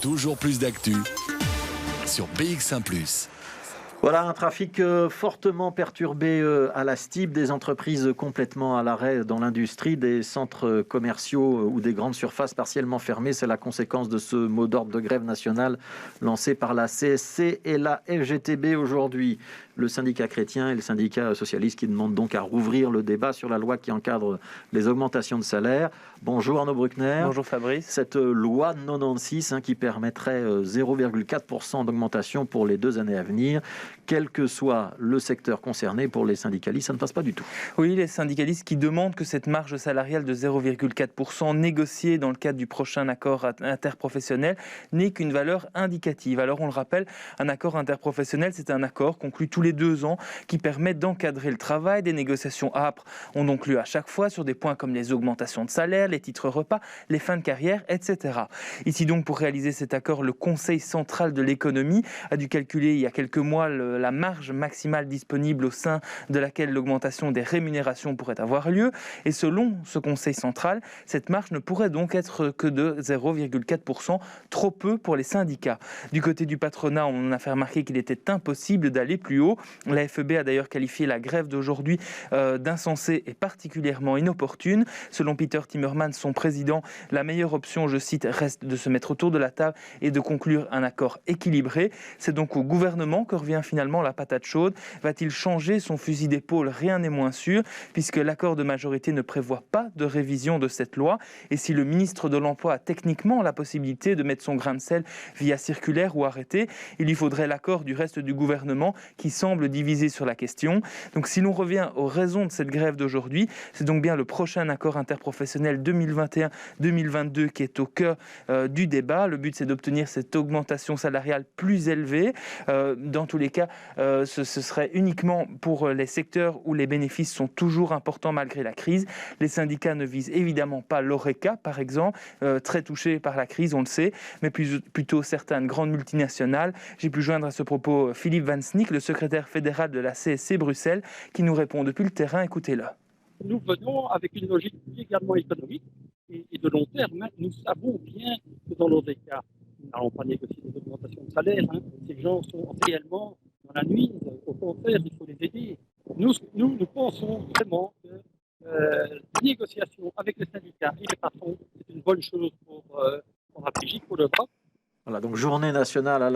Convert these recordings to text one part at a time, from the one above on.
Toujours plus d'actu sur BX1 +. Voilà un trafic fortement perturbé à la STIB, des entreprises complètement à l'arrêt dans l'industrie, des centres commerciaux ou des grandes surfaces partiellement fermées. C'est la conséquence de ce mot d'ordre de grève nationale lancé par la CSC et la FGTB aujourd'hui. Le syndicat chrétien et le syndicat socialiste qui demandent donc à rouvrir le débat sur la loi qui encadre les augmentations de salaire. Bonjour Arnaud Bruckner. Bonjour Fabrice. Cette loi 96 qui permettrait 0,4% d'augmentation pour les 2 années à venir, quel que soit le secteur concerné. Pour les syndicalistes, ça ne passe pas du tout. Oui, les syndicalistes qui demandent que cette marge salariale de 0,4% négociée dans le cadre du prochain accord interprofessionnel n'ait qu'une valeur indicative. Alors on le rappelle, un accord interprofessionnel, c'est un accord conclu tous les 2 ans qui permet d'encadrer le travail. Des négociations âpres ont donc lieu à chaque fois sur des points comme les augmentations de salaire, les titres repas, les fins de carrière, etc. Ici donc, pour réaliser cet accord, le Conseil central de l'économie a dû calculer il y a quelques mois la marge maximale disponible au sein de laquelle l'augmentation des rémunérations pourrait avoir lieu. Et selon ce Conseil central, cette marge ne pourrait donc être que de 0,4%, trop peu pour les syndicats. Du côté du patronat, on a fait remarquer qu'il était impossible d'aller plus haut. La FEB a d'ailleurs qualifié la grève d'aujourd'hui d'insensée et particulièrement inopportune. Selon Peter Timmermans, son président, la meilleure option, je cite, reste de se mettre autour de la table et de conclure un accord équilibré. C'est donc au gouvernement que revient finalement la patate chaude. Va-t-il changer son fusil d'épaule? Rien n'est moins sûr, puisque l'accord de majorité ne prévoit pas de révision de cette loi. Et si le ministre de l'Emploi a techniquement la possibilité de mettre son grain de sel via circulaire ou arrêté, il lui faudrait l'accord du reste du gouvernement qui semble divisé sur la question. Donc si l'on revient aux raisons de cette grève d'aujourd'hui, c'est donc bien le prochain accord interprofessionnel 2021-2022 qui est au cœur du débat. Le but, c'est d'obtenir cette augmentation salariale plus élevée. Dans tous les cas, ce serait uniquement pour les secteurs où les bénéfices sont toujours importants malgré la crise. Les syndicats ne visent évidemment pas l'Horeca, par exemple, très touché par la crise, on le sait, mais plutôt certaines grandes multinationales. J'ai pu joindre à ce propos Philippe Van Snick, le secrétaire fédéral de la CSC Bruxelles, qui nous répond depuis le terrain. Écoutez-le. Nous venons avec une logique également économique et de long terme. Nous savons bien que dans l'Horeca, nous n'allons pas négocier des augmentations de salaire. Ces gens sont réellement dans la nuit. Au contraire, il faut les aider. Nous pensons vraiment que les négociations avec les syndicats et les patrons, c'est une bonne chose pour la Belgique, pour l'Europe. Voilà, donc journée nationale à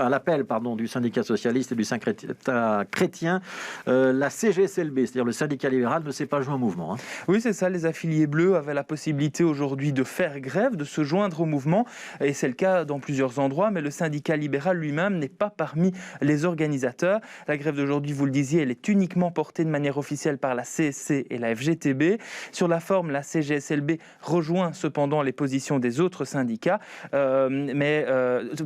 l'appel du syndicat socialiste et du syndicat chrétien. La CGSLB, c'est-à-dire le syndicat libéral, ne s'est pas joint au mouvement. Oui, c'est ça. Les affiliés bleus avaient la possibilité aujourd'hui de faire grève, de se joindre au mouvement. Et c'est le cas dans plusieurs endroits. Mais le syndicat libéral lui-même n'est pas parmi les organisateurs. La grève d'aujourd'hui, vous le disiez, elle est uniquement portée de manière officielle par la CSC et la FGTB. Sur la forme, la CGSLB rejoint cependant les positions des autres syndicats. Mais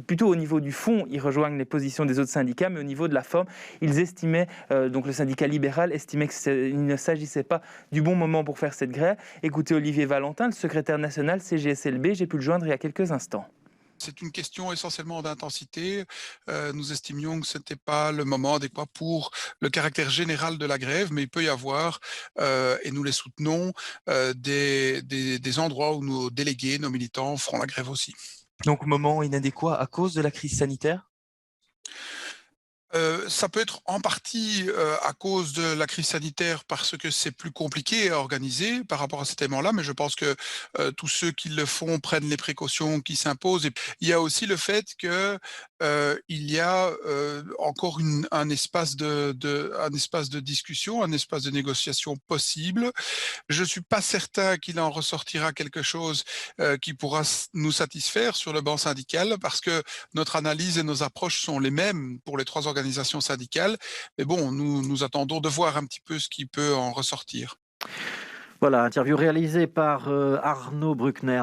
plutôt au niveau du fond, ils rejoignent les positions des autres syndicats, mais au niveau de la forme, ils estimaient, donc le syndicat libéral estimait qu'il ne s'agissait pas du bon moment pour faire cette grève. Écoutez Olivier Valentin, le secrétaire national CGSLB, j'ai pu le joindre il y a quelques instants. C'est une question essentiellement d'intensité. Nous estimions que ce n'était pas le moment adéquat pour le caractère général de la grève, mais il peut y avoir, et nous les soutenons, des endroits où nos délégués, nos militants feront la grève aussi. Donc moment inadéquat à cause de la crise sanitaire ? Ça peut être en partie à cause de la crise sanitaire parce que c'est plus compliqué à organiser par rapport à cet élément-là, mais je pense que tous ceux qui le font prennent les précautions qui s'imposent. Et il y a aussi le fait que il y a encore un espace de discussion, un espace de négociation possible. Je suis pas certain qu'il en ressortira quelque chose qui pourra nous satisfaire sur le banc syndical parce que notre analyse et nos approches sont les mêmes pour les 3 organisations syndicales. Mais bon, nous attendons de voir un petit peu ce qui peut en ressortir. Voilà, interview réalisée par Arnaud Bruckner.